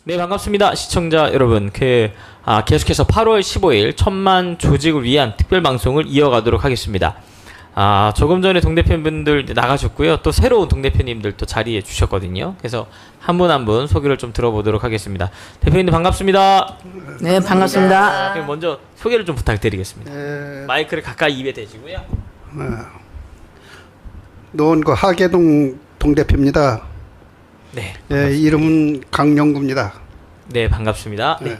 네, 반갑습니다. 시청자 여러분. 계속해서 8월 15일 천만 조직을 위한 특별 방송을 이어가도록 하겠습니다. 조금 전에 동대표분들 나가셨고요. 또 새로운 동대표님들 또 자리해 주셨거든요. 그래서 한 분 한 분 소개를 좀 들어보도록 하겠습니다. 대표님들 반갑습니다. 네, 반갑습니다. 그럼 먼저 소개를 좀 부탁드리겠습니다. 마이크를 가까이 입에 대시고요. 노원구 하계동 동대표입니다. 네. 이름은 강영구입니다. 네, 반갑습니다. 네.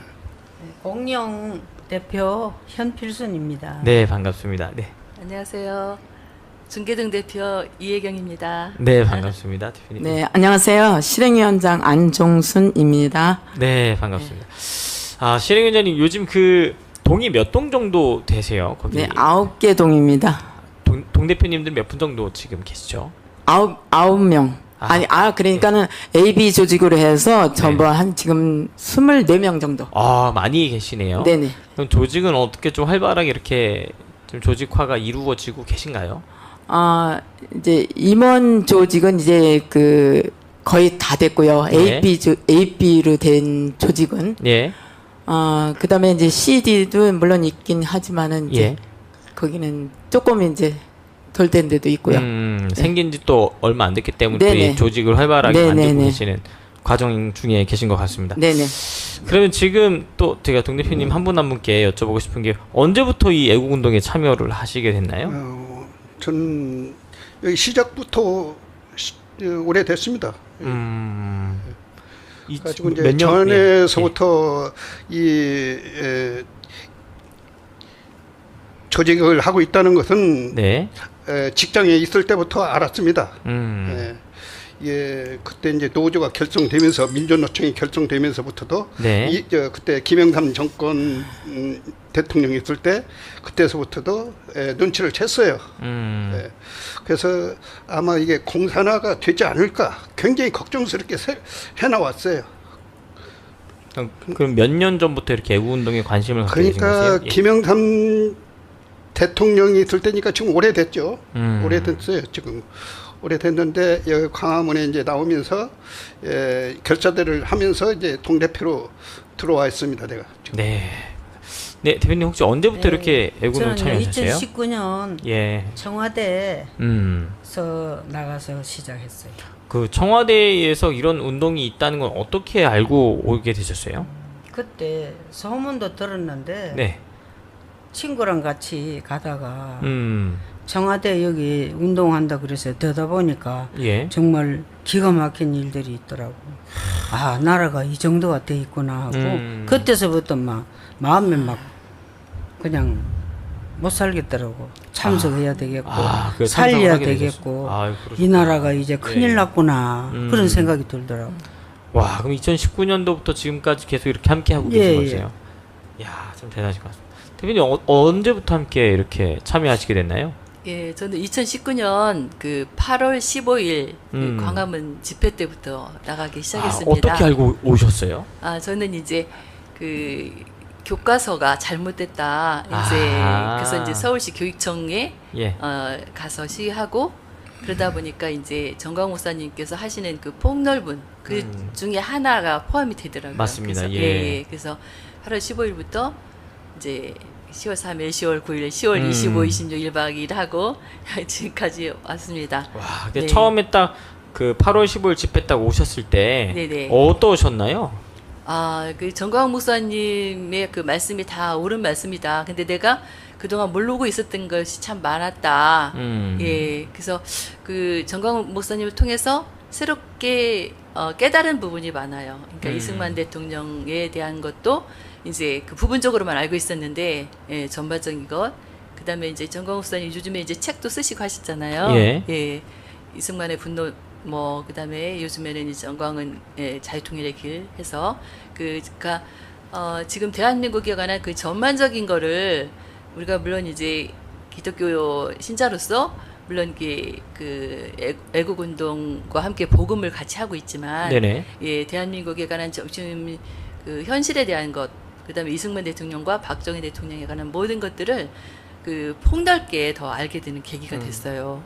공영 대표 현필순입니다. 네, 반갑습니다. 네. 안녕하세요. 중계등 대표 이혜경입니다. 네, 반갑습니다. 대표님. 네, 안녕하세요. 실행위원장 안종순입니다. 네, 반갑습니다. 실행위원장님 요즘 그 동이 몇 동 정도 되세요? 거기 네, 9개 동입니다. 동대표님들 몇 분 정도 지금 계시죠? 9명. 그러니까는 AB 조직으로 해서 전부 한 지금 24명 정도. 많이 계시네요. 네네. 그럼 조직은 어떻게 좀 활발하게 이렇게 좀 조직화가 이루어지고 계신가요? 이제 임원 조직은 이제 거의 다 됐고요. 네. AB로 된 조직은. 예. 그다음에 이제 CD도 물론 있긴 하지만은 이제 거기는 조금 이제 덜 된 데도 있고요. 생긴 지 또 얼마 안 됐기 때문에 네네. 조직을 활발하게 네네네. 만들고 계시는 과정 중에 계신 것 같습니다. 네네. 그러면 지금 또 제가 동대표님 한 분 한 분께 여쭤보고 싶은 게 언제부터 이 애국운동에 참여를 하시게 됐나요? 전 여기 시작부터 오래됐습니다. 가지고 이제 몇 년? 전에서부터 조직을 하고 있다는 것은 네. 직장에 있을 때부터 알았습니다. 그때 이제 노조가 결성되면서 민주노총이 결성되면서부터도 네. 그때 김영삼 정권 대통령이 있을 때 그때서부터도 눈치를 챘어요. 그래서 아마 이게 공산화가 되지 않을까 굉장히 걱정스럽게 해나왔어요. 그럼 몇 년 전부터 이렇게 애국운동에 관심을 갖게 되신 거세요? 그러니까 김영삼 대통령이 있을 때니까 지금 오래됐죠. 오래됐어요. 지금 오래됐는데 여기 광화문에 이제 나오면서 결사대를 하면서 이제 동대표로 들어와 있습니다. 내가 지금. 네. 네, 대표님 혹시 언제부터 이렇게 애국운동 참여하셨어요? 2019년 청와대에서 나가서 시작했어요. 그 청와대에서 이런 운동이 있다는 건 어떻게 알고 오게 되셨어요? 그때 소문도 들었는데 네. 친구랑 같이 가다가 청와대 청와대 여기 운동한다 그래서 되다 보니까 정말 기가 막힌 일들이 있더라고. 나라가 이 정도가 돼 있구나 하고 그때서부터 막 마음에 막 그냥 못 살겠더라고. 참석해야 되겠고 살려야 되겠고 이 나라가 이제 큰일 났구나 그런 생각이 들더라고. 와, 그럼 2019년도부터 지금까지 계속 이렇게 함께 하고 계신 거세요? 이야, 참 대단하신 것 같습니다. 대표님 언제부터 함께 이렇게 참여하시게 됐나요? 예, 저는 2019년 그 8월 15일 그 광화문 집회 때부터 나가기 시작했습니다. 어떻게 알고 오셨어요? 저는 이제 그 교과서가 잘못됐다. 그래서 이제 서울시 교육청에 가서 시위하고 그러다 보니까 이제 정광 목사님께서 하시는 그 폭넓은 그 중에 하나가 포함이 되더라고요. 맞습니다. 그래서, 그래서 8월 15일부터 이제 10월 3일, 10월 9일, 10월 25, 26 1박 2일 하고 지금까지 왔습니다. 와, 근데 처음에 딱 그 8월 15일 집회 딱 오셨을 때 어떠셨나요? 그 정광 목사님의 그 말씀이 다 옳은 말씀이다. 근데 내가 그동안 모르고 있었던 것이 참 많았다. 그래서 그 정광 목사님을 통해서 새롭게 깨달은 부분이 많아요. 그러니까 이승만 대통령에 대한 것도 이제 그 부분적으로만 알고 있었는데, 전반적인 것. 그 다음에 이제 정광 목사님 요즘에 이제 책도 쓰시고 하셨잖아요. 이승만의 분노, 그 다음에 요즘에는 이제 정광은 자유통일의 길 해서, 그니까, 지금 대한민국에 관한 그 전반적인 거를 우리가 물론 이제 기독교 신자로서 물론 그 애국운동과 함께 복음을 같이 하고 있지만, 대한민국에 관한 지금 그 현실에 대한 것, 그다음에 이승만 대통령과 박정희 대통령에 관한 모든 것들을 그 폭넓게 더 알게 되는 계기가 됐어요.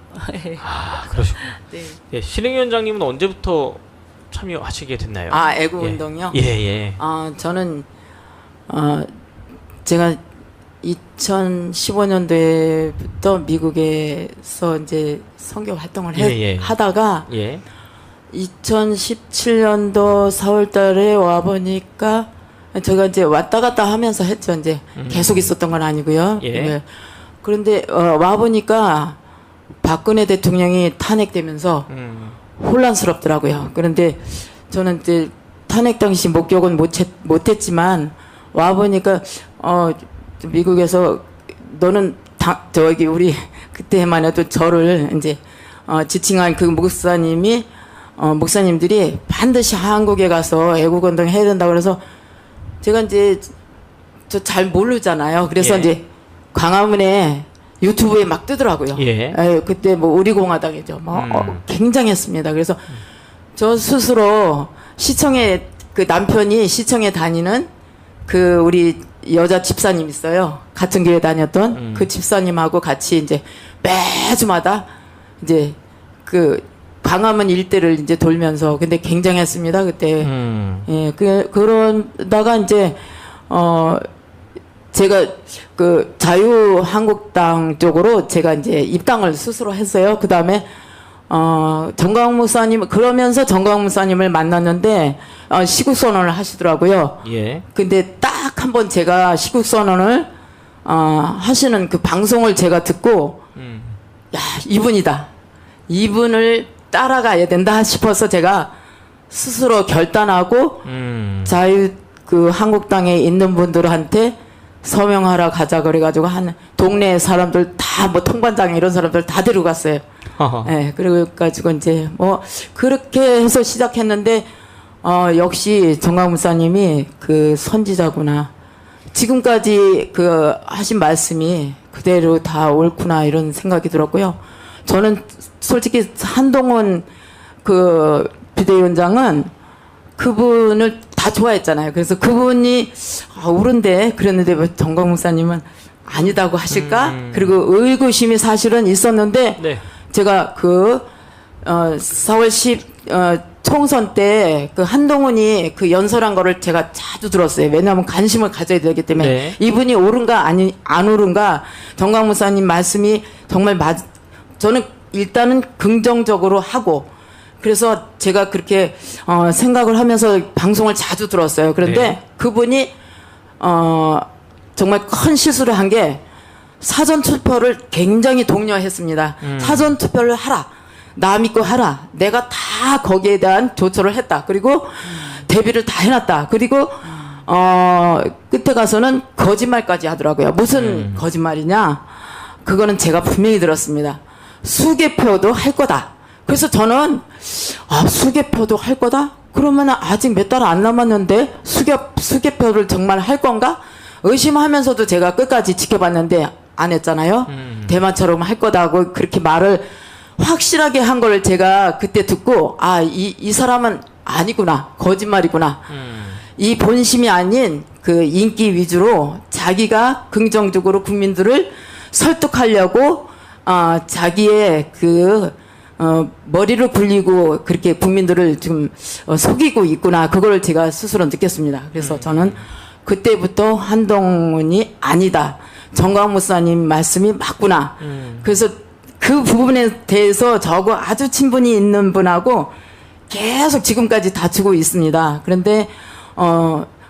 그러시군요. 네. 실행위원장님은 언제부터 참여하시게 됐나요? 아, 애국 운동이요? 예. 저는 제가 2015년도에부터 미국에서 이제 선교 활동을 하다가 2017년도 4월달에 와 보니까 제가 이제 왔다 갔다 하면서 했죠. 이제 계속 있었던 건 아니고요. 네. 그런데 와 보니까 박근혜 대통령이 탄핵되면서 혼란스럽더라고요. 그런데 저는 이제 탄핵 당시 목격은 못했지만 와 보니까 미국에서 너는 저기 우리 그때만 해도 저를 이제 지칭한 그 목사님들이 반드시 한국에 가서 애국운동 해야 된다 그래서 제가 이제 저 잘 모르잖아요. 그래서 이제 광화문에 유튜브에 막 뜨더라고요. 그때 뭐 우리공화당이죠. 굉장했습니다. 그래서 저 스스로 시청에 그 남편이 시청에 다니는 그 우리 여자 집사님 있어요. 같은 교회 다녔던 그 집사님하고 같이 이제 매주마다 이제 그 광화문 일대를 이제 돌면서 근데 굉장했습니다 그때. 그러다가 이제 제가 그 자유한국당 쪽으로 제가 이제 입당을 스스로 했어요. 그 다음에 정광훈 목사님 그러면서 정광훈 목사님을 만났는데 시국 선언을 하시더라고요. 근데 딱 한 번 제가 시국 선언을 하시는 그 방송을 제가 듣고 야 이분이다. 이분을 따라가야 된다 싶어서 제가 스스로 결단하고 자유 그 한국당에 있는 분들한테 서명하러 가자 그래가지고 한 동네 사람들 다 뭐 통관장 이런 사람들 다 데리고 갔어요. 네, 그래가지고 이제 뭐 그렇게 해서 시작했는데 역시 정광훈 목사님이 그 선지자구나. 지금까지 그 하신 말씀이 그대로 다 옳구나 이런 생각이 들었고요. 저는 솔직히 한동훈 그 비대위원장은 그분을 다 좋아했잖아요. 그래서 그분이 옳은데 그랬는데 왜 정광훈 목사님은 아니다고 하실까? 그리고 의구심이 사실은 있었는데 제가 그 4월 10 총선 때 그 한동훈이 그 연설한 거를 제가 자주 들었어요. 왜냐하면 관심을 가져야 되기 때문에 이분이 옳은가 안 옳은가 정광훈 목사님 말씀이 정말 저는 일단은 긍정적으로 하고 그래서 제가 그렇게 생각을 하면서 방송을 자주 들었어요. 그런데 그분이 정말 큰 실수를 한 게 사전 투표를 굉장히 독려했습니다. 사전 투표를 하라. 나 믿고 하라. 내가 다 거기에 대한 조처를 했다. 그리고 대비를 다 해놨다. 그리고 끝에 가서는 거짓말까지 하더라고요. 무슨 거짓말이냐? 그거는 제가 분명히 들었습니다. 수개표도 할 거다. 그래서 저는 수개표도 할 거다? 그러면 아직 몇 달 안 남았는데 수개표를 정말 할 건가? 의심하면서도 제가 끝까지 지켜봤는데 안 했잖아요. 대만처럼 할 거다고 그렇게 말을 확실하게 한 걸 제가 그때 듣고 이 사람은 아니구나. 거짓말이구나. 이 본심이 아닌 그 인기 위주로 자기가 긍정적으로 국민들을 설득하려고 자기의 그 머리를 굴리고 그렇게 국민들을 지금 속이고 있구나. 그걸 제가 스스로 느꼈습니다. 그래서 저는 그때부터 한동훈이 아니다. 정광훈 목사님 말씀이 맞구나. 그래서 그 부분에 대해서 저하고 아주 친분이 있는 분하고 계속 지금까지 다투고 있습니다. 그런데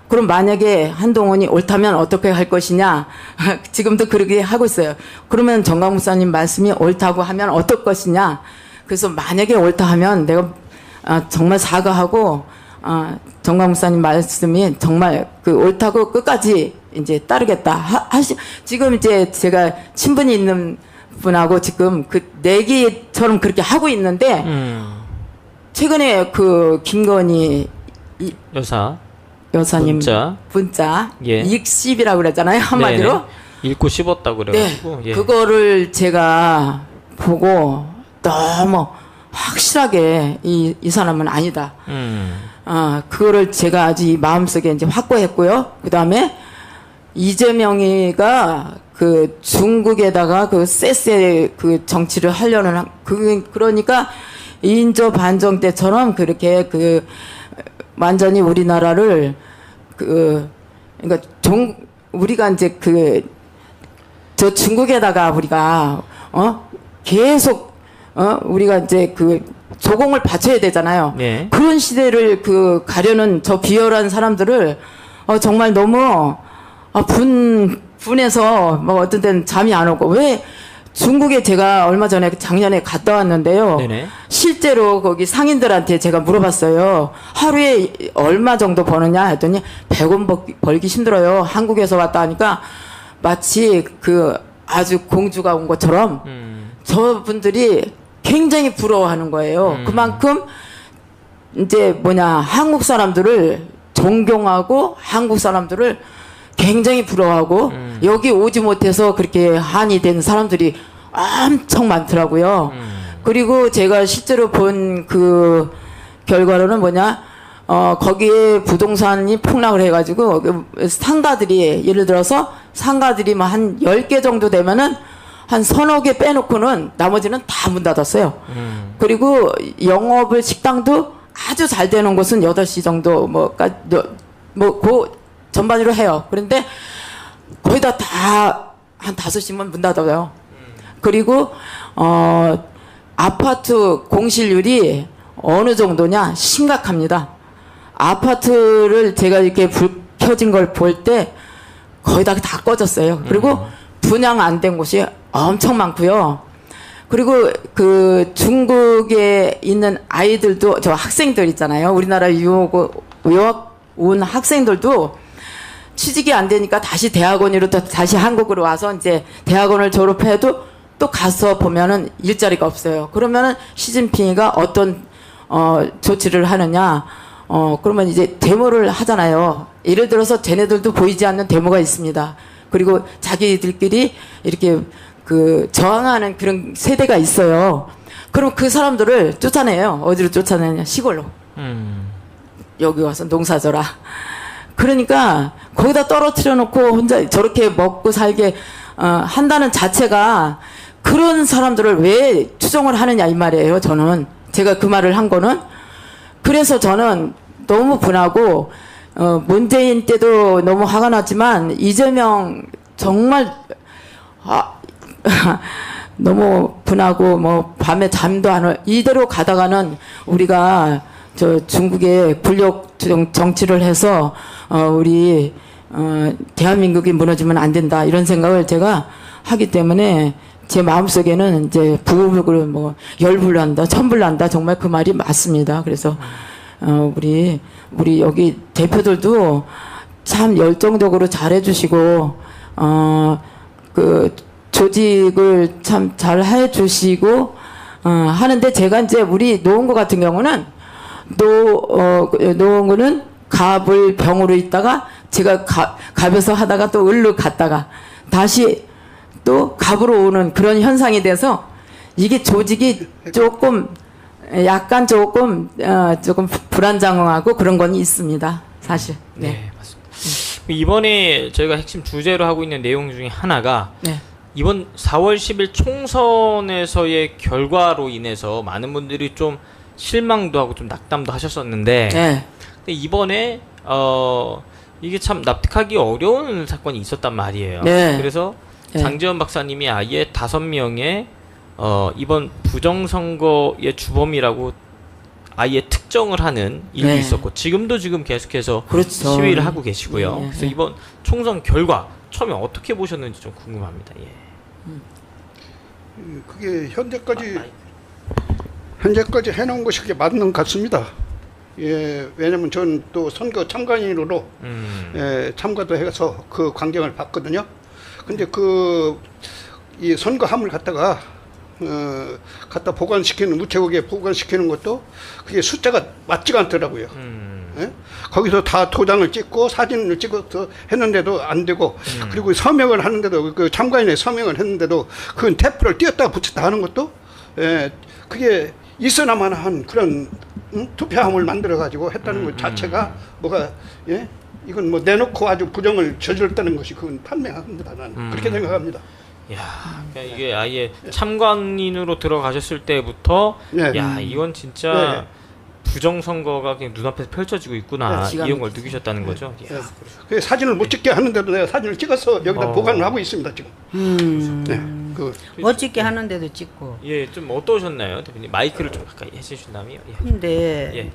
그럼 만약에 한동훈이 옳다면 어떻게 할 것이냐. 지금도 그렇게 하고 있어요. 그러면 정광훈 목사님 말씀이 옳다고 하면 어떨 것이냐. 그래서 만약에 옳다 하면 내가 정말 사과하고 정광훈 목사님 말씀이 정말 그 옳다고 끝까지 이제 따르겠다. 지금 이제 제가 친분이 있는 분하고 지금 그 내기처럼 그렇게 하고 있는데 최근에 그 김건희 여사님 문자 익십이라고 그랬잖아요. 한마디로 읽고 씹었다고 그래가지고 그거를 제가 보고 너무 확실하게 이 사람은 아니다. 그거를 제가 아주 마음속에 이제 확고했고요. 그 다음에 이재명이가 그 중국에다가 그 쎄쎄 그 정치를 하려는 그러니까 인조 반정 때처럼 그렇게 그 완전히 우리나라를 그러니까 우리가 이제 저 중국에다가 우리가 계속 우리가 이제 조공을 바쳐야 되잖아요. 네. 그런 시대를 가려는 저 비열한 사람들을 정말 너무 분해서 뭐 어떤 때는 잠이 안 오고 왜 중국에 제가 얼마 전에 작년에 갔다 왔는데요. 네네. 실제로 거기 상인들한테 제가 물어봤어요. 하루에 얼마 정도 버느냐 했더니 100원 벌기 힘들어요. 한국에서 왔다 하니까 마치 아주 공주가 온 것처럼 저분들이 굉장히 부러워하는 거예요. 그만큼 이제 한국 사람들을 존경하고 한국 사람들을 굉장히 부러워하고 여기 오지 못해서 그렇게 한이 된 사람들이 엄청 많더라고요. 그리고 제가 실제로 본 결과로는 거기에 부동산이 폭락을 해가지고 상가들이 예를 들어서 상가들이 한 10개 정도 되면은 한 서너 개 빼놓고는 나머지는 다 문 닫았어요. 그리고 영업을 식당도 아주 잘 되는 곳은 8시 정도 전반으로 해요. 그런데 거의 다 한 5시면 문 닫아요. 그리고 아파트 공실률이 어느 정도냐 심각합니다. 아파트를 제가 이렇게 불 켜진 걸 볼 때 거의 다 꺼졌어요. 그리고 분양 안 된 곳이 엄청 많고요. 그리고 중국에 있는 아이들도 저 학생들 있잖아요. 우리나라 유학 온 학생들도 취직이 안 되니까 다시 대학원으로 또 다시 한국으로 와서 이제 대학원을 졸업해도 또 가서 보면은 일자리가 없어요. 그러면은 시진핑이가 어떤 조치를 하느냐? 그러면 이제 데모를 하잖아요. 예를 들어서 쟤네들도 보이지 않는 데모가 있습니다. 그리고 자기들끼리 이렇게 저항하는 그런 세대가 있어요. 그럼 그 사람들을 쫓아내요. 어디로 쫓아내냐? 시골로. 여기 와서 농사져라. 그러니까 거기다 떨어뜨려 놓고 혼자 저렇게 먹고 살게 한다는 자체가 그런 사람들을 왜 추종을 하느냐 이 말이에요. 저는 제가 그 말을 한 거는 그래서 저는 너무 분하고 문재인 때도 너무 화가 났지만 이재명 정말 너무 분하고 뭐 밤에 잠도 안 올 이대로 가다가는 우리가 저 중국의 권력 정치를 해서 우리 대한민국이 무너지면 안 된다 이런 생각을 제가 하기 때문에 제 마음속에는 이제 부글부글 뭐 열불난다 천불난다 정말 그 말이 맞습니다. 그래서 우리 여기 대표들도 참 열정적으로 잘해주시고 조직을 참 잘 해주시고 하는데 제가 이제 우리 노원구 같은 경우는 노원구는 갑을 병으로 있다가 제가 갑에서 하다가 또 을로 갔다가 다시 또 갑으로 오는 그런 현상이 돼서 이게 조직이 조금 불안정하고 그런 건 있습니다. 사실. 네, 맞습니다. 이번에 저희가 핵심 주제로 하고 있는 내용 중에 하나가 이번 4월 10일 총선에서의 결과로 인해서 많은 분들이 좀 실망도 하고 좀 낙담도 하셨었는데 근데 이번에 이게 참 납득하기 어려운 사건이 있었단 말이에요. 그래서 장재원 박사님이 아예 5명의 이번 부정선거의 주범이라고 아예 특정을 하는 일도 있었고 지금도 계속해서 시위를 하고 계시고요. 그래서 이번 총선 결과 처음에 어떻게 보셨는지 좀 궁금합니다. 그게 현재까지 해놓은 것이 그게 맞는 것 같습니다. 왜냐면 저는 또 선거 참관인으로 참가도 해서 그 광경을 봤거든요. 근데 이 선거함을 갖다 보관시키는 우체국에 보관시키는 것도 그게 숫자가 맞지가 않더라고요. 거기서 다 도장을 찍고 사진을 찍어서 했는데도 안 되고 그리고 서명을 하는데도 그 참관인의 서명을 했는데도 그 테이프를 띄었다가 붙였다 하는 것도 그게 있어나만 한 그런 투표함을 만들어 가지고 했다는 것 자체가 이건 뭐 내놓고 아주 부정을 저질렀다는 것이 그건 판명합니다. 나는 그렇게 생각합니다. 야, 그러니까 이게 아예 참관인으로 들어가셨을 때부터 네. 야, 이건 진짜 부정선거가 그냥 눈앞에서 펼쳐지고 있구나 이런 걸 느끼셨다는 거죠. 네. 그 사진을 못 찍게 하는데도 내가 사진을 찍어서 여기다 보관을 하고 있습니다 지금. 네. 못 찍게 하는데도 찍고. 예, 좀 어떠셨나요, 대표님? 마이크를 좀 가까이 해주신다면요. 예. 근데 예.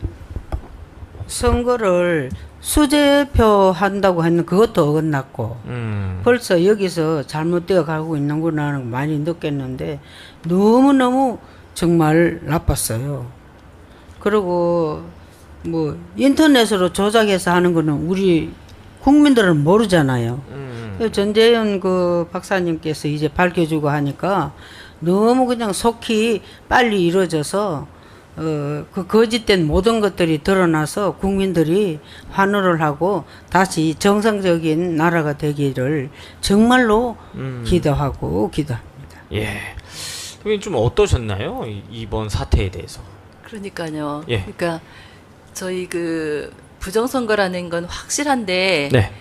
선거를 수재표 한다고 했는 그것도 어긋났고 벌써 여기서 잘못되어 가고 있는구나 하는 거 많이 느꼈는데 너무너무 정말 나빴어요. 그리고 뭐 인터넷으로 조작해서 하는 거는 우리 국민들은 모르잖아요. 전재현 그 박사님께서 이제 밝혀주고 하니까 너무 그냥 속히 빨리 이루어져서 그 거짓된 모든 것들이 드러나서 국민들이 환호를 하고 다시 정상적인 나라가 되기를 정말로 기도하고 기도합니다. 예. 그게 좀 어떠셨나요? 이번 사태에 대해서? 그러니까요. 예. 그러니까 저희 그 부정선거라는 건 확실한데 네.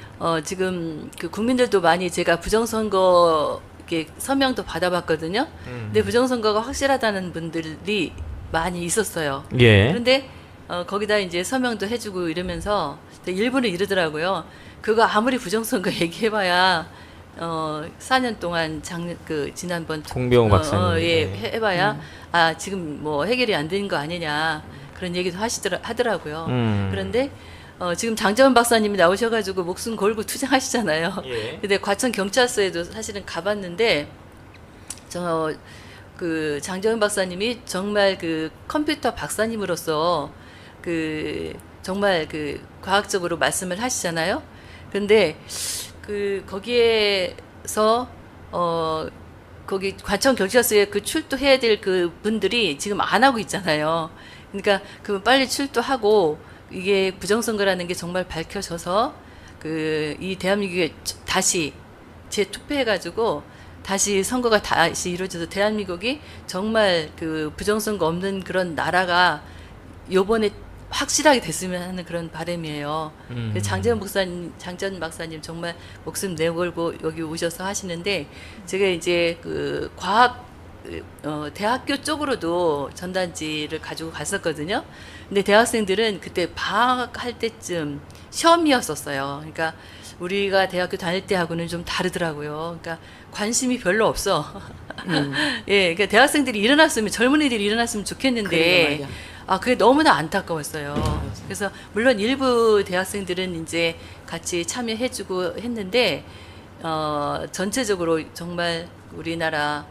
지금 그 국민들도 많이 제가 부정선거 이렇게 서명도 받아봤거든요. 근데 부정선거가 확실하다는 분들이 많이 있었어요. 예. 그런데 거기다 이제 서명도 해주고 이러면서 일부는 이러더라고요. 그거 아무리 부정선거 얘기해봐야 4년 동안 지난번 공병호 박사님 해봐야 지금 뭐 해결이 안 되는 거 아니냐 그런 얘기도 하더라고요. 그런데 지금 장재원 박사님이 나오셔가지고 목숨 걸고 투쟁하시잖아요. 예. 근데 과천 경찰서에도 사실은 가봤는데 그 장재원 박사님이 정말 그 컴퓨터 박사님으로서 그 정말 그 과학적으로 말씀을 하시잖아요. 그런데 거기에서 거기 과천 경찰서에 그 출두해야 될 그 분들이 지금 안 하고 있잖아요. 그러니까 그 빨리 출두하고 이게 부정선거라는 게 정말 밝혀져서 이 대한민국에 다시 재투표해가지고 다시 선거가 다시 이루어져서 대한민국이 정말 그 부정선거 없는 그런 나라가 요번에 확실하게 됐으면 하는 그런 바람이에요. 장재원 박사님 정말 목숨 내걸고 여기 오셔서 하시는데 제가 이제 그 과학 대학교 쪽으로도 전단지를 가지고 갔었거든요. 근데 대학생들은 그때 방학할 때쯤 시험이었었어요. 그러니까 우리가 대학교 다닐 때하고는 좀 다르더라고요. 그러니까 관심이 별로 없어. 예, 그러니까 대학생들이 일어났으면 젊은이들이 일어났으면 좋겠는데 그게 너무나 안타까웠어요. 그래서 물론 일부 대학생들은 이제 같이 참여해주고 했는데 전체적으로 정말 우리나라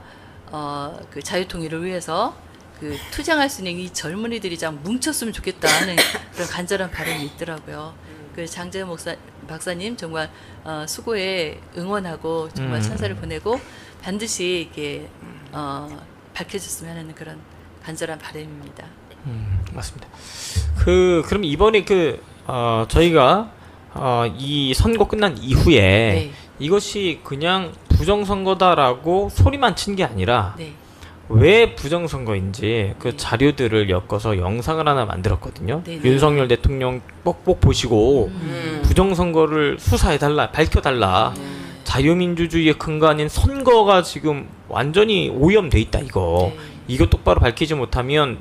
그 자유통일을 위해서 그 투쟁할 수 있는 이 젊은이들이 좀 뭉쳤으면 좋겠다 하는 그런 간절한 바람이 있더라고요. 그 장재원 박사님 정말 수고에 응원하고 정말 찬사를 보내고 반드시 이게 밝혀졌으면 하는 그런 간절한 바람입니다. 맞습니다. 그럼 이번에 저희가 이 선거 끝난 이후에 네. 이것이 그냥 부정선거다라고 소리만 친 게 아니라 네. 왜 부정선거인지 그 자료들을 엮어서 영상을 하나 만들었거든요. 네. 윤석열 대통령 꼭꼭 보시고 부정선거를 수사해달라, 밝혀달라. 자유민주주의의 근간인 선거가 지금 완전히 오염돼 있다 이거. 네. 이거 똑바로 밝히지 못하면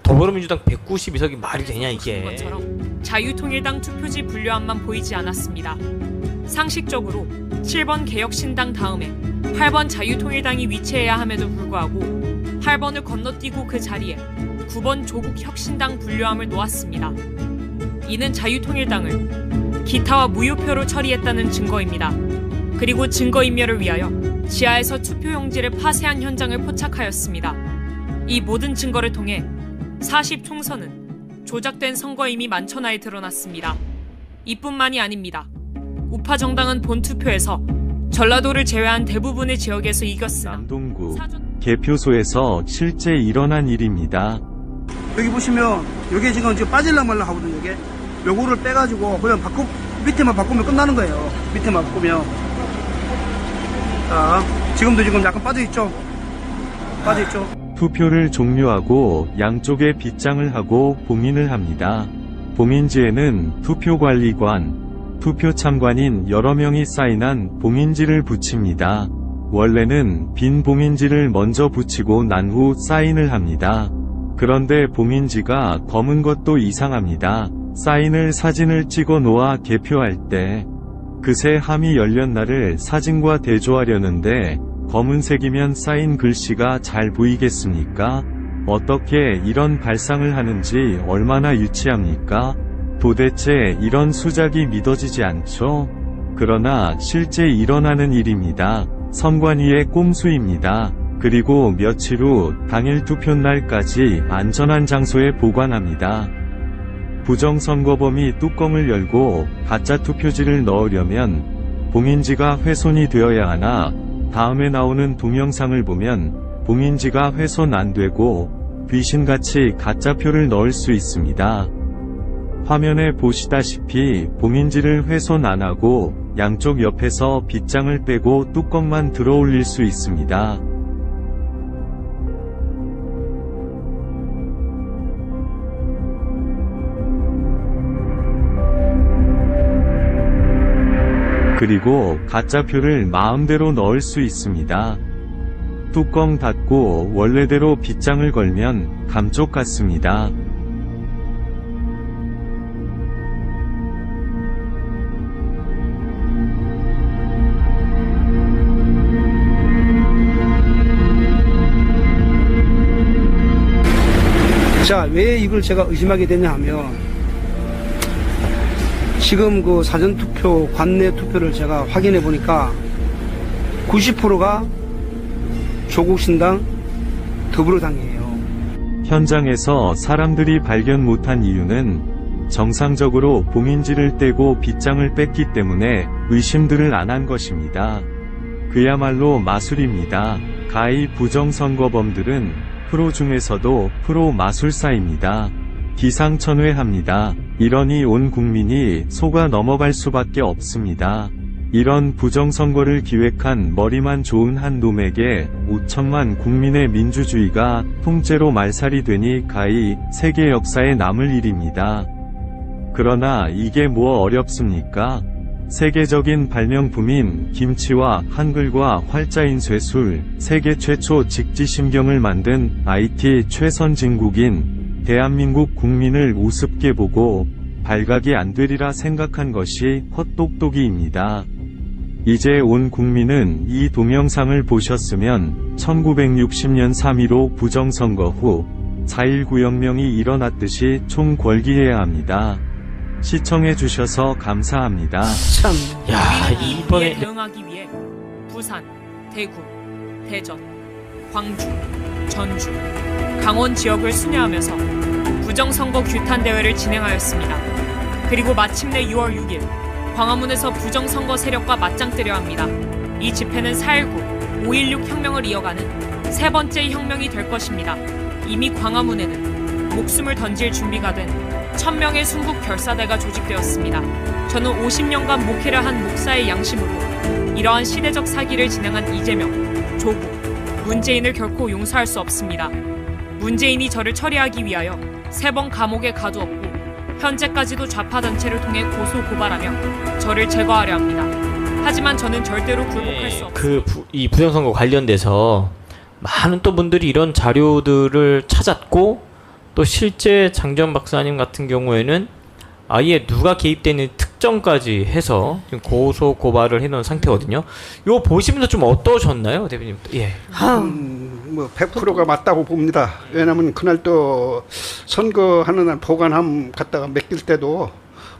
더불어민주당 192석이 말이 되냐 이게. 것처럼 자유통일당 투표지 분류함만 보이지 않았습니다. 상식적으로 7번 개혁신당 다음에 8번 자유통일당이 위치해야 함에도 불구하고 8번을 건너뛰고 그 자리에 9번 조국혁신당 분류함을 놓았습니다. 이는 자유통일당을 기타와 무효표로 처리했다는 증거입니다. 그리고 증거인멸을 위하여 지하에서 투표용지를 파쇄한 현장을 포착하였습니다. 이 모든 증거를 통해 40 총선은 조작된 선거임이 만천하에 드러났습니다. 이뿐만이 아닙니다. 우파 정당은 본투표에서 전라도를 제외한 대부분의 지역에서 이겼으나 남동구 개표소에서 실제 일어난 일입니다. 여기 보시면 이게 지금 빠질라 말라 하거든요. 이게 요거를 빼가지고 그냥 밑에만 바꾸면 끝나는 거예요. 밑에만 바꾸면. 자, 지금도 지금 약간 빠져있죠? 빠져있죠? 투표를 종료하고 양쪽에 빗장을 하고 봉인을 합니다. 봉인지에는 투표관리관, 투표 참관인 여러 명이 사인한 봉인지를 붙입니다. 원래는 빈 봉인지를 먼저 붙이고 난 후 사인을 합니다. 그런데 봉인지가 검은 것도 이상합니다. 사인을 사진을 찍어 놓아 개표할 때 그새 함이 열린 날을 사진과 대조하려는데 검은색이면 사인 글씨가 잘 보이겠습니까? 어떻게 이런 발상을 하는지 얼마나 유치합니까? 도대체 이런 수작이 믿어지지 않죠? 그러나 실제 일어나는 일입니다. 선관위의 꼼수입니다. 그리고 며칠 후 당일 투표날까지 안전한 장소에 보관합니다. 부정선거범이 뚜껑을 열고 가짜 투표지를 넣으려면 봉인지가 훼손이 되어야 하나 다음에 나오는 동영상을 보면 봉인지가 훼손 안 되고 귀신같이 가짜표를 넣을 수 있습니다. 화면에 보시다시피 봉인지를 훼손 안 하고 양쪽 옆에서 빗장을 빼고 뚜껑만 들어 올릴 수 있습니다. 그리고 가짜표를 마음대로 넣을 수 있습니다. 뚜껑 닫고 원래대로 빗장을 걸면 감쪽 같습니다. 자, 왜 이걸 제가 의심하게 되냐 하면 지금 그 사전투표, 관내 투표를 제가 확인해 보니까 90%가 조국신당, 더불어당이에요. 현장에서 사람들이 발견 못한 이유는 정상적으로 봉인지를 떼고 빗장을 뺐기 때문에 의심들을 안 한 것입니다. 그야말로 마술입니다. 가히 부정선거범들은 프로 중에서도 프로 마술사입니다. 기상천외합니다. 이러니 온 국민이 속아 넘어갈 수밖에 없습니다. 이런 부정선거를 기획한 머리만 좋은 한 놈에게 5천만 국민의 민주주의가 통째로 말살이 되니 가히 세계 역사에 남을 일입니다. 그러나 이게 뭐 어렵습니까? 세계적인 발명품인 김치와 한글과 활자인 쇠술, 세계 최초 직지심경을 만든 IT 최선진국인 대한민국 국민을 우습게 보고 발각이 안 되리라 생각한 것이 헛똑똑이입니다. 이제 온 국민은 이 동영상을 보셨으면 1960년 3.15 부정선거 후 4.19 혁명이 일어났듯이 총궐기해야 합니다. 시청해주셔서 감사합니다. 참. 야, 이번에 이번에 대응하기 위해 부산, 대구, 대전, 광주, 전주, 강원 지역을 순회하면서 부정선거 규탄 대회를 진행하였습니다. 그리고 마침내 6월 6일 광화문에서 부정선거 세력과 맞짱뜨려 합니다. 이 집회는 4.19, 5.16 혁명을 이어가는 세 번째 혁명이 될 것입니다. 이미 광화문에는 목숨을 던질 준비가 된 1000명의 순국 결사대가 조직되었습니다. 저는 50년간 목회를 한 목사의 양심으로 이러한 시대적 사기를 진행한 이재명, 조국, 문재인을 결코 용서할 수 없습니다. 문재인이 저를 처리하기 위하여 3번 감옥에 가두었고 현재까지도 좌파 단체를 통해 고소 고발하며 저를 제거하려 합니다. 하지만 저는 절대로 굴복할 수 없습니다. 이 부정선거 관련돼서 많은 또 분들이 이런 자료들을 찾았고 또 실제 장전 박사님 같은 경우에는 아예 누가 개입되는 특정까지 해서 지금 고소 고발을 해놓은 상태거든요. 이거 보시면서 좀 어떠셨나요, 대표님? 예. 뭐 100%가 맞다고 봅니다. 왜냐하면 그날 또 선거하는 날 보관함 갔다가 맡길 때도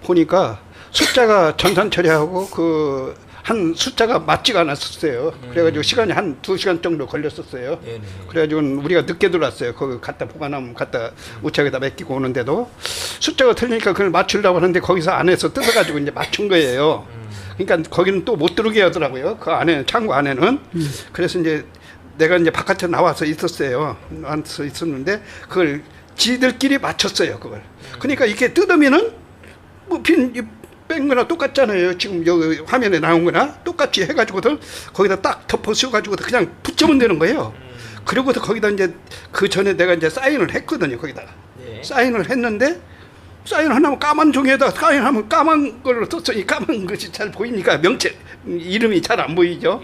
보니까 숫자가 전산 처리하고 그 한 숫자가 맞지가 않았었어요. 그래가지고 시간이 한 2시간 정도 걸렸었어요. 그래가지고 우리가 늦게 들어왔어요. 거기 갖다 보관함 갖다 우체국에다 맡기고 오는데도 숫자가 틀리니까 그걸 맞추려고 하는데 거기서 안에서 뜯어가지고 이제 맞춘 거예요. 그러니까 거기는 또 못 들어오게 하더라고요. 그 안에 창고 안에는. 그래서 이제 내가 이제 바깥에 나와서 있었어요. 나와서 있었는데 그걸 지들끼리 맞췄어요. 그걸. 그러니까 이렇게 뜯으면은 뭐 뺀 거나 똑같잖아요. 지금 여기 화면에 나온 거나 똑같이 해가지고도 거기다 딱 덮어 씌워가지고 그냥 붙이면 되는 거예요. 그리고서 거기다 이제 그 전에 내가 이제 사인을 했거든요. 거기다가 사인을 했는데 사인 하나면 까만 종이에다 사인하면 까만 걸로 썼으니 까만 것이 잘 보이니까 이름이 잘 안 보이죠.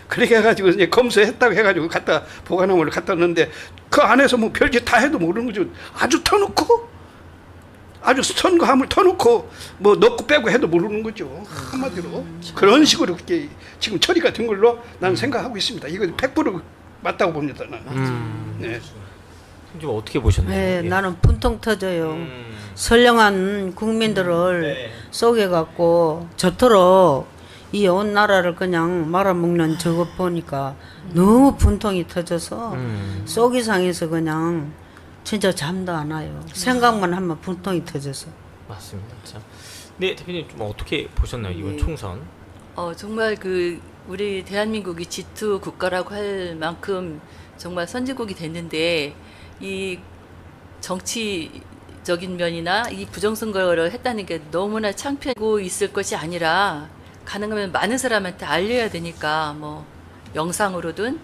그렇게 해가지고 이제 검수했다고 해가지고 갖다 보관함을 갖다 넣는데 그 안에서 뭐 별짓 다 해도 모르는 거죠. 아주 터놓고 아주 선거함을 터놓고 뭐 넣고 빼고 해도 모르는 거죠. 한마디로 그런 식으로 그렇게 지금 처리가 된 걸로 나는 생각하고 있습니다. 이거 100% 맞다고 봅니다. 나는. 네. 좀 어떻게 보셨나요? 네, 예. 나는 분통 터져요. 선량한 국민들을 속여갖고 저토록 이 온 나라를 그냥 말아먹는 저거 보니까 너무 분통이 터져서 속이 상해서 그냥 진짜 잠도 안 와요. 생각만 하면 분통이 터져서. 맞습니다. 참. 네, 대표님 좀 어떻게 보셨나요? 이번 총선? 정말 그 우리 대한민국이 G2 국가라고 할 만큼 정말 선진국이 됐는데 이 정치적인 면이나 이 부정선거를 했다는 게 너무나 창피하고 있을 것이 아니라 가능하면 많은 사람한테 알려야 되니까 뭐 영상으로든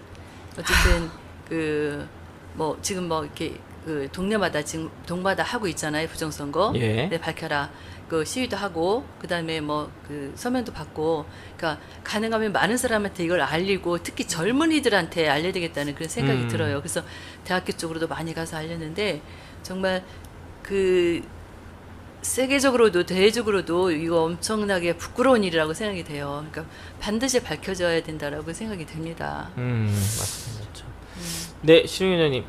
어쨌든 그 뭐 지금 뭐 이렇게 그 동네마다 지금 동마다 하고 있잖아요. 부정선거. 예. 네, 밝혀라. 그 시위도 하고 그다음에 뭐 그 서면도 받고 그러니까 가능하면 많은 사람한테 이걸 알리고 특히 젊은이들한테 알려야 되겠다는 그런 생각이 들어요. 그래서 대학교 쪽으로도 많이 가서 알렸는데 정말 그 세계적으로도 대외적으로도 이거 엄청나게 부끄러운 일이라고 생각이 돼요. 그러니까 반드시 밝혀져야 된다라고 생각이 됩니다. 맞습니다. 참. 네, 신용 위원장님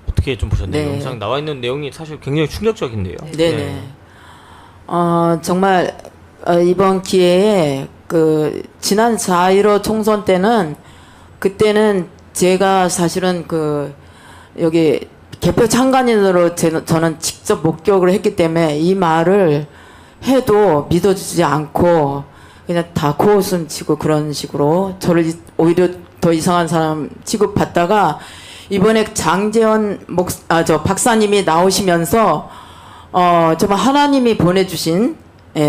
어떻게 좀 보셨나요? 네. 영상 나와 있는 내용이 사실 굉장히 충격적인데요. 네네. 정말 이번 기회에 그 지난 4.15 총선 때는 그때는 제가 사실은 그 여기 개표 참관인으로 저는 직접 목격을 했기 때문에 이 말을 해도 믿어주지 않고 그냥 다 코웃음 치고 그런 식으로 저를 오히려 더 이상한 사람 취급받다가 이번에 장재현 박사님이 나오시면서 정말 하나님이 보내주신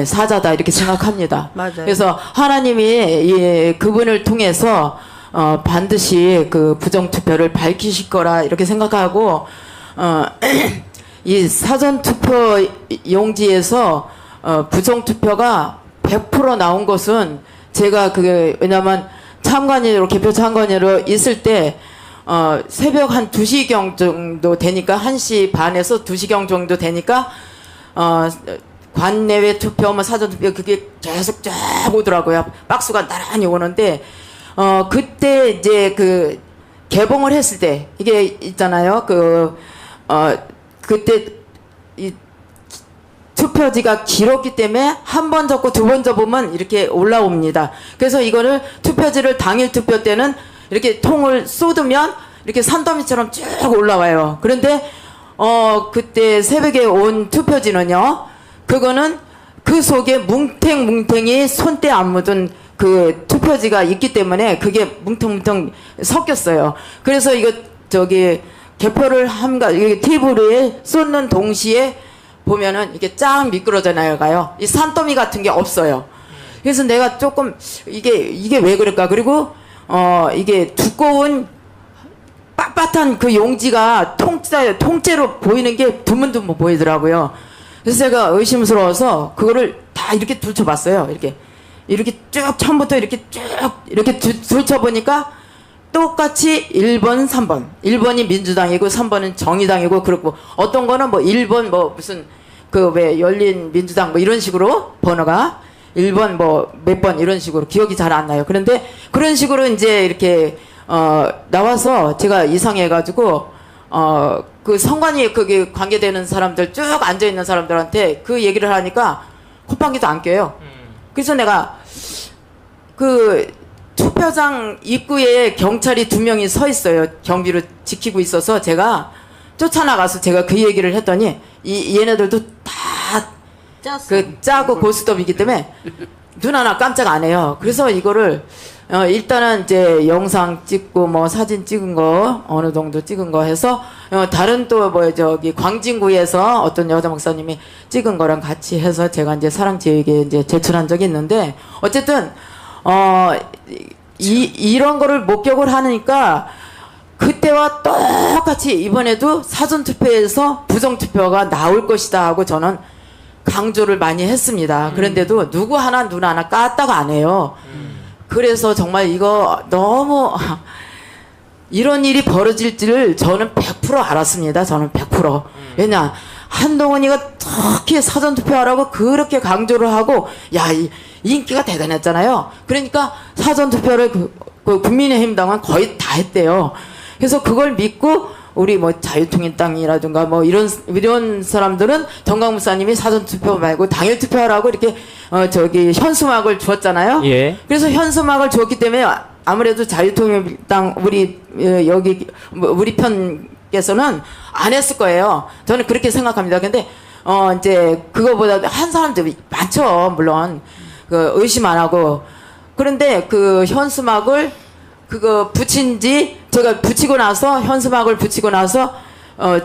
사자다 이렇게 생각합니다. 맞아요. 그래서 하나님이 그분을 통해서 반드시 그 부정투표를 밝히실 거라 이렇게 생각하고 이 사전투표 용지에서 부정투표가 100% 나온 것은 제가 그게 왜냐면 참관인으로 개표 참관인으로 있을 때 새벽 한 2시경 정도 되니까 1시 반에서 2시경 정도 되니까 관내외 투표 뭐 사전 투표 그게 계속 쫙 오더라고요. 박수가 나란히 오는데 그때 이제 그 개봉을 했을 때 이게 있잖아요. 그때 이 투표지가 길었기 때문에 한 번 접고 두 번 접으면 이렇게 올라옵니다. 그래서 이거를 투표지를 당일 투표 때는 이렇게 통을 쏟으면 이렇게 산더미처럼 쭉 올라와요. 그런데 그때 새벽에 온 투표지는요. 그거는 그 속에 뭉탱뭉탱이 손때 안 묻은 그 투표지가 있기 때문에 그게 뭉텅뭉텅 섞였어요. 그래서 이거 개표를 함과 테이블에 쏟는 동시에 보면은 이게 쫙 미끄러져 나가요. 이 산더미 같은 게 없어요. 그래서 내가 조금 이게 왜 그럴까? 그리고 이게 두꺼운 빳빳한 그 용지가 통째로 보이는 게 드문드문 보이더라고요. 그래서 제가 의심스러워서 그거를 다 이렇게 둘쳐봤어요. 이렇게 쭉 처음부터 이렇게 쭉 이렇게 둘쳐보니까 똑같이 1번, 3번. 1번이 민주당이고 3번은 정의당이고 그렇고 어떤 거는 뭐 1번 뭐 무슨 그 왜 열린 민주당 뭐 이런 식으로 번호가 1번 뭐 몇 번 이런 식으로 기억이 잘 안 나요. 그런데 그런 식으로 이제 이렇게 나와서 제가 이상해가지고 그 선관위에 그게 관계되는 사람들 쭉 앉아 있는 사람들한테 그 얘기를 하니까 콧방귀도 안 껴요. 그래서 내가 그 투표장 입구에 경찰이 2명이 서 있어요. 경비로 지키고 있어서 제가 쫓아나가서 제가 그 얘기를 했더니 얘네들도 다 짜고 고스톱이기 때문에 눈 하나 깜짝 안 해요. 그래서 이거를 일단은 이제 영상 찍고 뭐 사진 찍은 거 어느 정도 찍은 거 해서 다른 또 뭐 광진구에서 어떤 여자 목사님이 찍은 거랑 같이 해서 제가 이제 사랑제에게 이제 제출한 적이 있는데 어쨌든 이런 거를 목격을 하니까 그때와 똑같이 이번에도 사전투표에서 부정투표가 나올 것이다 하고 저는 강조를 많이 했습니다. 그런데도 누구 하나 눈 하나 깠다가 안 해요. 그래서 정말 이거 너무 이런 일이 벌어질 줄 저는 100% 알았습니다. 저는 100%. 왜냐 한동훈이가 특히 사전투표하라고 그렇게 강조를 하고 인기가 대단했잖아요. 그러니까 사전투표를 그 국민의힘당은 거의 다 했대요. 그래서 그걸 믿고 우리 뭐 자유통일당이라든가 뭐 이런 사람들은 정강 목사님이 사전투표 말고 당일투표하라고 이렇게 현수막을 주었잖아요. 예. 그래서 현수막을 주었기 때문에 아무래도 자유통일당 우리 편께서는 안 했을 거예요. 저는 그렇게 생각합니다. 근데 이제 그거보다 한 사람들이 많죠. 물론 의심 안 하고. 그런데 그 현수막을 그거 제가 붙이고 나서 현수막을 붙이고 나서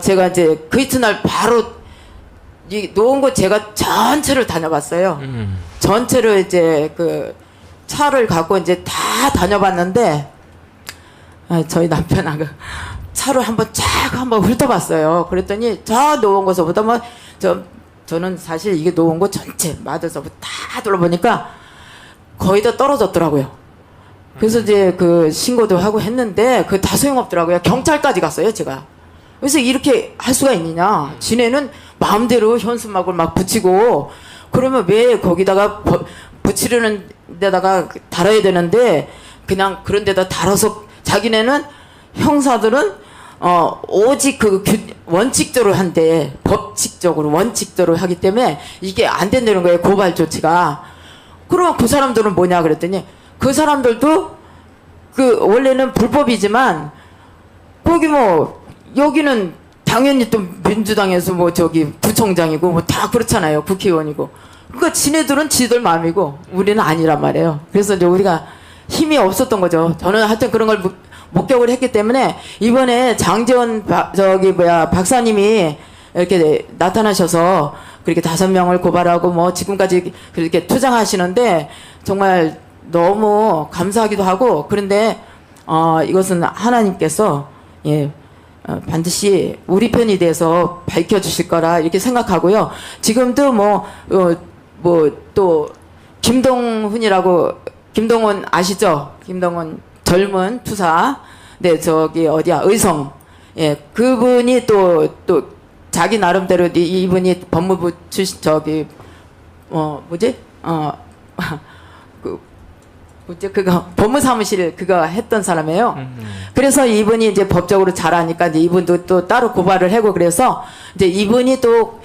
제가 이제 그 이튿날 바로 놓은 거 제가 전체를 다녀봤어요. 전체를 이제 그 차를 갖고 이제 다 다녀봤는데 저희 남편하고 차를 한번 훑어봤어요. 그랬더니 저 놓은 것보다 저는 사실 이게 놓은 거 전체 맞아서부터 다 둘러보니까 거의 다 떨어졌더라고요. 그래서 이제 그 신고도 하고 했는데 그 다 소용없더라고요. 경찰까지 갔어요, 제가. 그래서 이렇게 할 수가 있느냐? 지네는 마음대로 현수막을 막 붙이고 그러면 왜 거기다가 붙이려는 데다가 달아야 되는데 그냥 그런 데다 달아서 자기네는 형사들은 오직 원칙대로 한대. 법칙적으로 원칙대로 하기 때문에 이게 안 된다는 거예요. 고발 조치가. 그러면 그 사람들은 뭐냐 그랬더니 그 사람들도 원래는 불법이지만 거기 여기는 당연히 또 민주당에서 구청장이고 다 그렇잖아요. 국회의원이고. 그러니까 지네들은 지들 마음이고 우리는 아니란 말이에요. 그래서 이제 우리가 힘이 없었던 거죠. 저는 하여튼 그런 걸 목격을 했기 때문에 이번에 장재원 박사님이 이렇게 나타나셔서 그렇게 5명을 고발하고 지금까지 그렇게 투쟁하시는데 정말 너무 감사하기도 하고 그런데 이것은 하나님께서 반드시 우리 편이 돼서 밝혀주실 거라 이렇게 생각하고요. 지금도 또 김동훈 아시죠? 김동훈 젊은 투사 의성 그분이 또 자기 나름대로 이분이 법무부 출신 그거 법무사무실 그거 했던 사람이에요. 그래서 이분이 이제 법적으로 잘하니까 이제 이분도 또 따로 고발을 하고 그래서 이제 이분이 또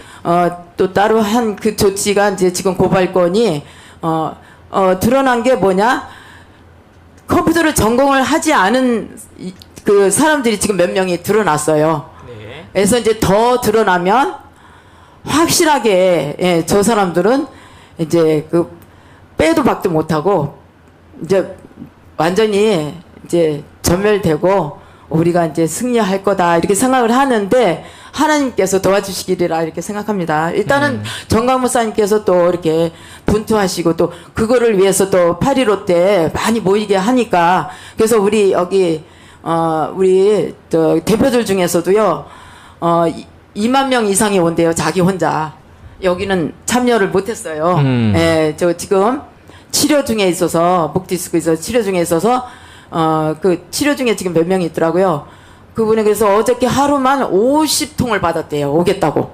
따로 한 그 조치가 이제 지금 고발건이 드러난 게 뭐냐? 컴퓨터를 전공을 하지 않은 그 사람들이 지금 몇 명이 드러났어요. 네. 그래서 이제 더 드러나면 확실하게 저 사람들은 이제 빼도 박도 못하고 이제 완전히 이제 전멸되고 우리가 이제 승리할 거다 이렇게 생각을 하는데 하나님께서 도와주시기리라 이렇게 생각합니다. 일단은 정강 목사님께서 또 이렇게 분투하시고 또 그거를 위해서 또 8.15 때 많이 모이게 하니까 그래서 우리 여기 우리 대표들 중에서도요 2만 명 이상이 온대요. 자기 혼자 여기는 참여를 못했어요. 지금 치료 중에 있어서 목디스크에서 치료 중에 있어서 그 치료 중에 지금 몇 명이 있더라고요. 그분이 그래서 어저께 하루만 50통을 받았대요. 오겠다고.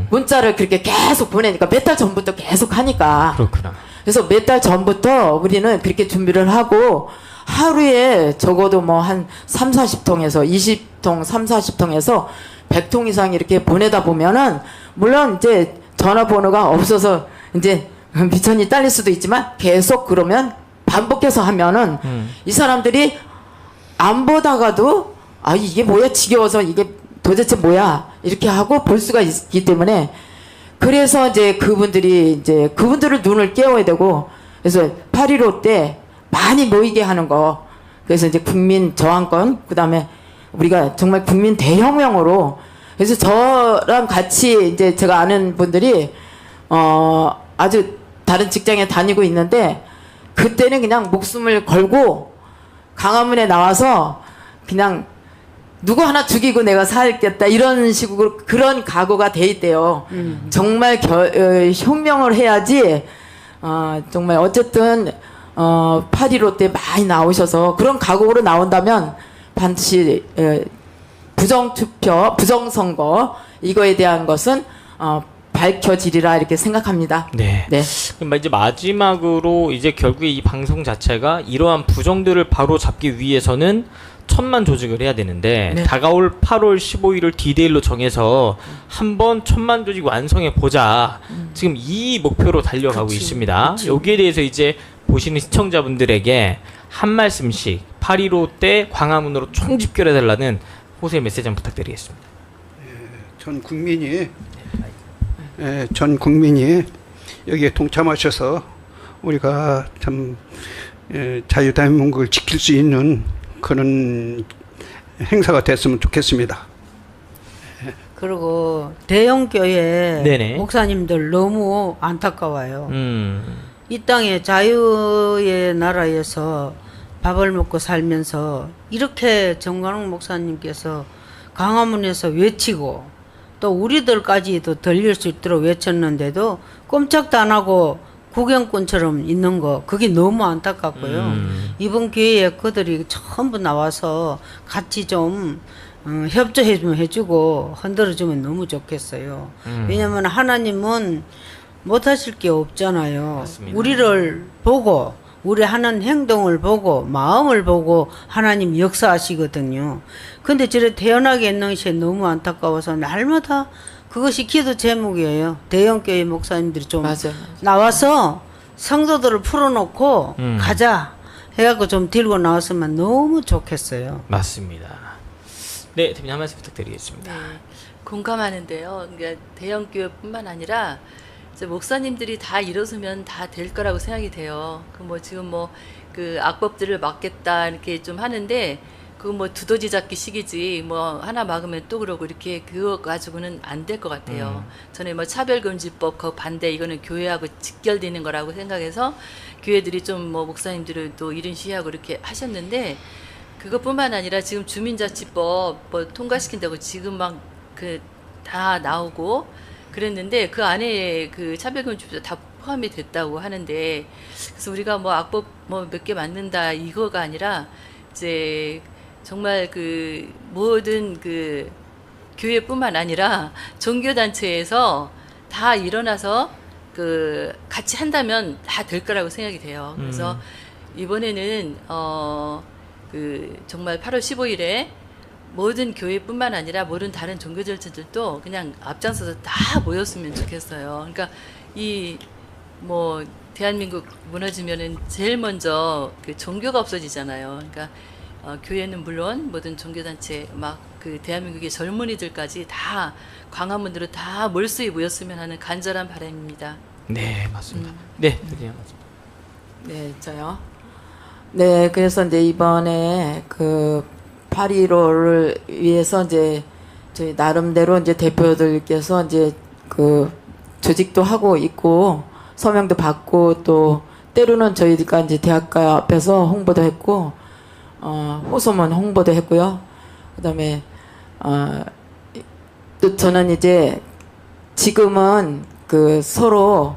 문자를 그렇게 계속 보내니까 몇 달 전부터 계속 하니까. 그렇구나. 그래서 몇 달 전부터 우리는 그렇게 준비를 하고 하루에 적어도 한 3, 40통에서 20통, 3, 40통에서 100통 이상 이렇게 보내다 보면은 물론 이제 전화번호가 없어서 이제 미천이 딸릴 수도 있지만 계속 그러면 반복해서 하면은 이 사람들이 안 보다가도 이게 뭐야 지겨워서 이게 도대체 뭐야 이렇게 하고 볼 수가 있기 때문에 그래서 이제 그분들을 눈을 깨워야 되고 그래서 8.15 때 많이 모이게 하는 거 그래서 이제 국민 저항권 그다음에 우리가 정말 국민 대혁명으로 그래서 저랑 같이 이제 제가 아는 분들이 아주 다른 직장에 다니고 있는데 그때는 그냥 목숨을 걸고 강화문에 나와서 그냥 누구 하나 죽이고 내가 살겠다 이런 식으로 그런 각오가 돼 있대요. 정말 혁명을 해야지 정말 어쨌든 8.15 때 많이 나오셔서 그런 각오로 나온다면 반드시 부정투표, 부정선거 이거에 대한 것은 밝혀지리라 이렇게 생각합니다. 네. 네. 그럼 이제 마지막으로 이제 결국에 이 방송 자체가 이러한 부정들을 바로 잡기 위해서는 1000만 조직을 해야 되는데 네. 다가올 8월 15일을 디데일로 정해서 한번 1000만 조직 완성해 보자. 지금 이 목표로 달려가고 있습니다. 여기에 대해서 이제 보시는 시청자분들에게 한 말씀씩 8.15 때 광화문으로 총집결해 달라는 호소의 메시지 한번 부탁드리겠습니다. 전 국민이 여기에 동참하셔서 우리가 참 자유대한민국을 지킬 수 있는 그런 행사가 됐으면 좋겠습니다. 그리고 대형교회 네네. 목사님들 너무 안타까워요. 이 땅에 자유의 나라에서 밥을 먹고 살면서 이렇게 정광훈 목사님께서 광화문에서 외치고 또 우리들까지도 들릴 수 있도록 외쳤는데도 꼼짝도 안 하고 구경꾼처럼 있는 거 그게 너무 안타깝고요. 이번 기회에 그들이 전부 나와서 같이 좀 협조해 좀 해주고 흔들어주면 너무 좋겠어요. 왜냐하면 하나님은 못하실 게 없잖아요. 맞습니다. 우리를 보고 우리 하는 행동을 보고 마음을 보고 하나님 역사하시거든요. 근데 저래 태어나게 있는 것이 너무 안타까워서 날마다 그것이 기도 제목이에요. 대형교회 목사님들이 좀 맞아요. 나와서 성도들을 풀어놓고 가자 해갖고 좀 들고 나왔으면 너무 좋겠어요. 맞습니다. 네, 대표님 한 말씀 부탁드리겠습니다. 네, 공감하는데요. 그러니까 대형교회뿐만 아니라 이제 목사님들이 다 일어서면 다 될 거라고 생각이 돼요. 그 뭐 지금 뭐 그 악법들을 막겠다 이렇게 좀 하는데 그거 뭐 두더지 잡기 식이지 뭐 하나 막으면 또 그러고 이렇게 그거 가지고는 안 될 것 같아요. 저는 뭐 차별금지법 그 반대 이거는 교회하고 직결되는 거라고 생각해서 교회들이 좀 뭐 목사님들을 또 이런 시위하고 이렇게 하셨는데 그것뿐만 아니라 지금 주민자치법 뭐 통과시킨다고 지금 막 그 다 나오고 그랬는데 그 안에 그 차별금지법도 다 포함이 됐다고 하는데 그래서 우리가 뭐 악법 뭐 몇 개 만든다 이거가 아니라 이제 정말 그 모든 그 교회뿐만 아니라 종교단체에서 다 일어나서 그 같이 한다면 다 될 거라고 생각이 돼요. 그래서 이번에는 그 정말 8월 15일에 모든 교회뿐만 아니라 모든 다른 종교단체들도 그냥 앞장서서 다 모였으면 좋겠어요. 그러니까 이 뭐 대한민국 무너지면은 제일 먼저 그 종교가 없어지잖아요. 그러니까 교회는 물론 모든 종교단체 막 그 대한민국의 젊은이들까지 다 광화문으로 다 몰수히 모였으면 하는 간절한 바람입니다. 네, 맞습니다. 네, 대표님. 네, 저요. 네, 그래서 이제 이번에 그 8.15를 위해서 이제 저희 나름대로 이제 대표들께서 이제 그 조직도 하고 있고 서명도 받고 또 때로는 저희가 이제 대학가 앞에서 홍보도 했고 호소문 홍보도 했고요. 그다음에 또 저는 이제 지금은 그 서로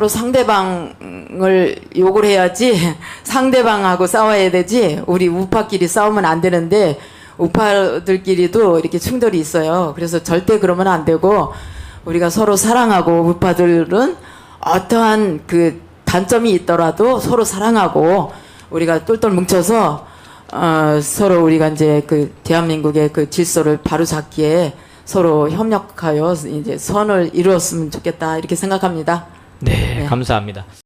상대방을 욕을 해야지 상대방하고 싸워야 되지 우리 우파끼리 싸우면 안 되는데 우파들끼리도 이렇게 충돌이 있어요. 그래서 절대 그러면 안 되고 우리가 서로 사랑하고 우파들은 어떠한 그 단점이 있더라도 서로 사랑하고 우리가 똘똘 뭉쳐서 서로 우리가 이제 그 대한민국의 그 질서를 바로잡기에 서로 협력하여 이제 선을 이루었으면 좋겠다 이렇게 생각합니다. 네, 감사합니다.